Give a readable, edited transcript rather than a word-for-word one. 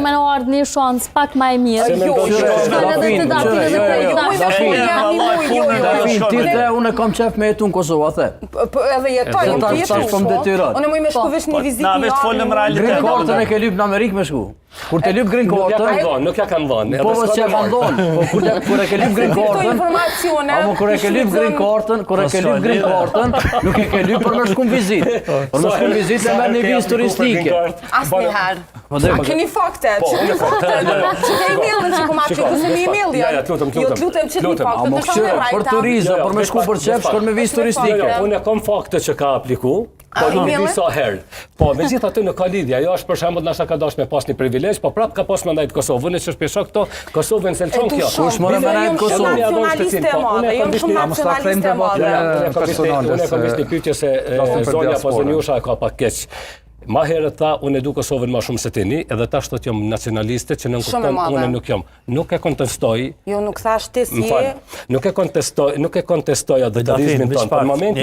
Me ardhë një shansë pak ma e mirë. Unë kam qef me jetu në Kosovë, the. Edhe jetoj, unë të jetu unë muj me shku vesh një vizitë një anë. Green Cardën e ke lyp në Amerikë me shku. Kur të lyp Green Cardën... Nuk ja kanë dhënë. Po vës që e kanë dhënë. Kur e ke lyp Green Cardën... Kur e ke lyp Green Cardën, nuk e ke lyp për me shku në vizitë. Për me shku në vizitë e merë një vizë turistike. Asë njëherë. A keni faktet? Që keni faktet? Që ke e-mailën që kom aqë, kësë një e-mail janë. Jo, të lutem që një faktet. A më këshirë, për turizë, për me shku për qef, shkon me vizë turistike. Unë e kom fakte që ka apliku, po nuk di sa herë. Po, me gjithë aty nuk ka lidhja. Jo është për shembull nashta ka dash me pas një privilegj, po prap ka pas me ndajt Kosovën, që është pesha këto, Kosovën selçon kjo. Kush morë me ndajt Kosovën? Nacionaliste e madhe, jam shumë nacionaliste e madhe. Unë e kam vishë një pyetje se zonja Pozoniusha e ka pak keq. Ma herët tha, unë e du Kosovën ma shumë se tini, edhe ta shtot jam nacionaliste që në nënkupton, unë nuk jam. Nuk e kontestoj. Jo, nuk thash ti si je. Nuk e kontestoj adhëtërizmin tonë. Për moment